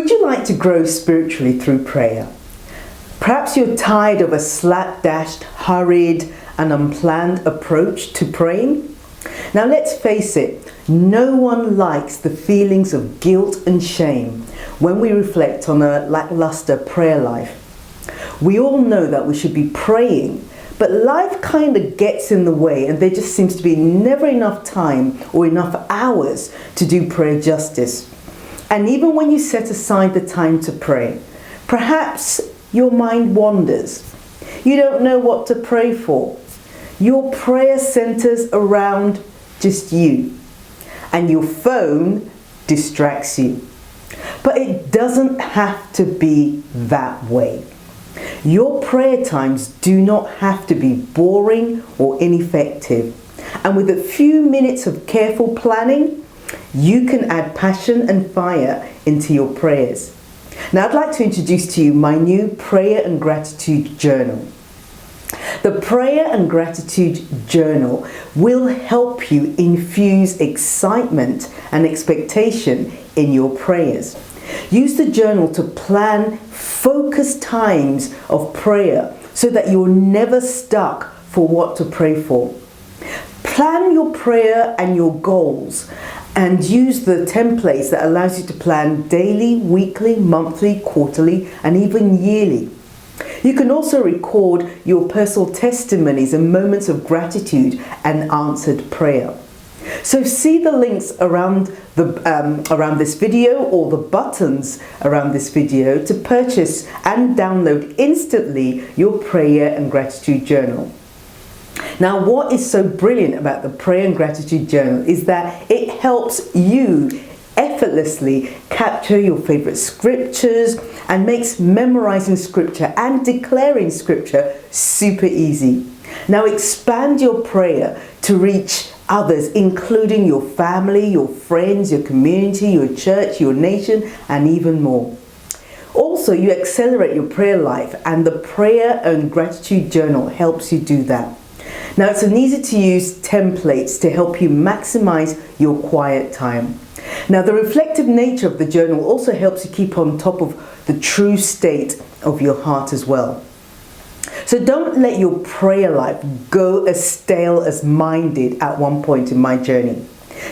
Would you like to grow spiritually through prayer? Perhaps you're tired of a slapdash, hurried and unplanned approach to praying. Now let's face it, no one likes the feelings of guilt and shame when we reflect on a lackluster prayer life. We all know that we should be praying, but life kind of gets in the way and there just seems to be never enough time or enough hours to do prayer justice. And even when you set aside the time to pray, perhaps your mind wanders. You don't know what to pray for. Your prayer centers around just you, and your phone distracts you. But it doesn't have to be that way. Your prayer times do not have to be boring or ineffective. And with a few minutes of careful planning, you can add passion and fire into your prayers. Now I'd like to introduce to you my new prayer and gratitude journal. The prayer and gratitude journal will help you infuse excitement and expectation in your prayers. Use the journal to plan focused times of prayer so that you're never stuck for what to pray for. Plan your prayer and your goals and use the templates that allows you to plan daily, weekly, monthly, quarterly, and even yearly. You can also record your personal testimonies and moments of gratitude and answered prayer. So see the links around this video or the buttons around this video to purchase and download instantly your prayer and gratitude journal. Now, what is so brilliant about the prayer and gratitude journal is that it helps you effortlessly capture your favorite scriptures and makes memorizing scripture and declaring scripture super easy. Now expand your prayer to reach others, including your family, your friends, your community, your church, your nation, and even more. Also, you accelerate your prayer life, and the prayer and gratitude journal helps you do that. Now, it's an easy to use templates to help you maximize your quiet time. Now, the reflective nature of the journal also helps you keep on top of the true state of your heart as well. So don't let your prayer life go as stale as mine did at one point in my journey.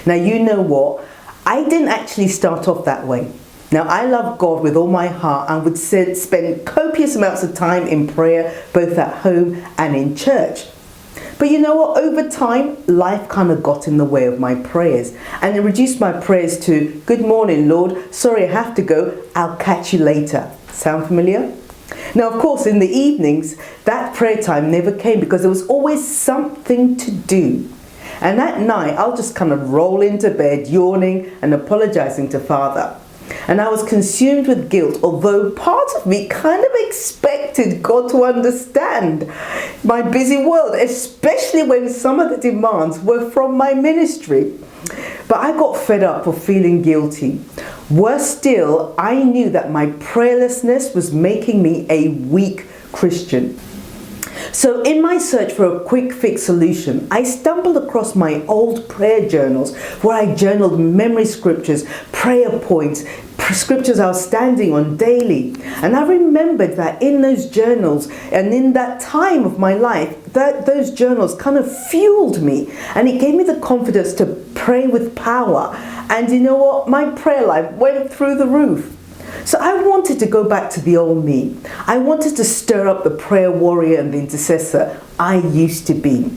Now, you know what? I didn't actually start off that way. Now, I love God with all my heart and would spend copious amounts of time in prayer, both at home and in church. But you know what? Over time, life kind of got in the way of my prayers, and it reduced my prayers to, "Good morning, Lord. Sorry, I have to go. I'll catch you later." Sound familiar? Now, of course, in the evenings, that prayer time never came because there was always something to do. And at night, I'll just kind of roll into bed, yawning and apologizing to Father. And I was consumed with guilt, although part of me kind of expected God to understand my busy world, especially when some of the demands were from my ministry. But I got fed up of feeling guilty. Worse still, I knew that my prayerlessness was making me a weak Christian. So in my search for a quick fix solution, I stumbled across my old prayer journals where I journaled memory scriptures, prayer points, scriptures I was standing on daily. And I remembered that in those journals and in that time of my life, that those journals kind of fueled me, and it gave me the confidence to pray with power. And you know what? My prayer life went through the roof. So I wanted to go back to the old me. I wanted to stir up the prayer warrior and the intercessor I used to be.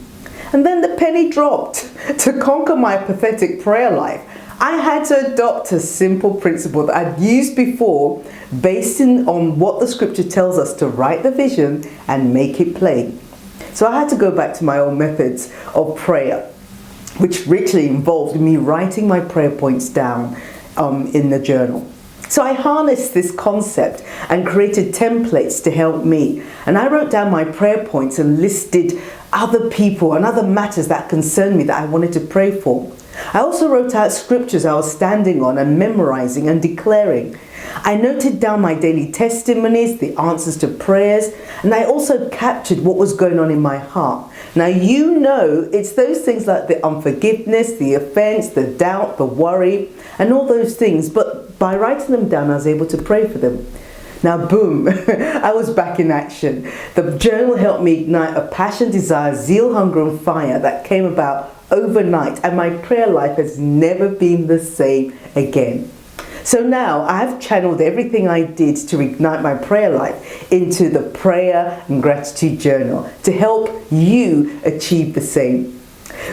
And then the penny dropped. To conquer my pathetic prayer life, I had to adopt a simple principle that I'd used before, based on what the scripture tells us to write the vision and make it plain. So I had to go back to my old methods of prayer, which richly involved me writing my prayer points down in the journal. So I harnessed this concept and created templates to help me. And I wrote down my prayer points and listed other people and other matters that concerned me that I wanted to pray for. I also wrote out scriptures I was standing on and memorizing and declaring. I noted down my daily testimonies, the answers to prayers, and I also captured what was going on in my heart. Now, you know, it's those things like the unforgiveness, the offense, the doubt, the worry, and all those things. But by writing them down, I was able to pray for them. Now, boom, I was back in action. The journal helped me ignite a passion, desire, zeal, hunger, and fire that came about overnight, and my prayer life has never been the same again. So now I've channeled everything I did to ignite my prayer life into the prayer and gratitude journal to help you achieve the same.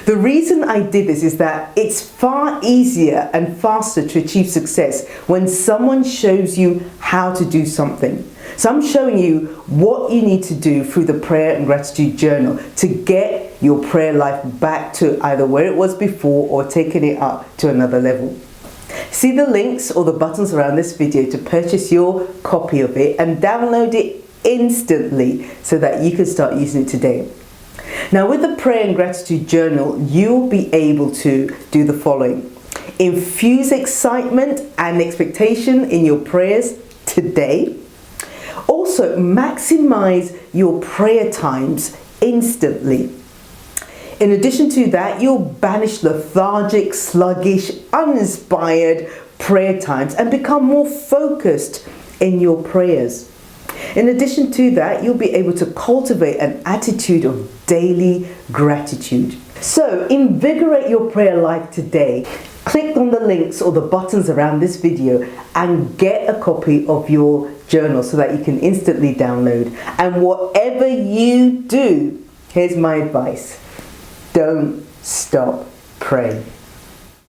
The reason I did this is that it's far easier and faster to achieve success when someone shows you how to do something. So I'm showing you what you need to do through the prayer and gratitude journal to get your prayer life back to either where it was before or taking it up to another level. See the links or the buttons around this video to purchase your copy of it and download it instantly so that you can start using it today. Now, with the prayer and gratitude journal, you'll be able to do the following. Infuse excitement and expectation in your prayers today. Also, maximize your prayer times instantly. In addition to that, you'll banish lethargic, sluggish, uninspired prayer times and become more focused in your prayers. In addition to that, you'll be able to cultivate an attitude of daily gratitude. So, invigorate your prayer life today. Click on the links or the buttons around this video and get a copy of your journal so that you can instantly download. And whatever you do, here's my advice. Don't stop praying.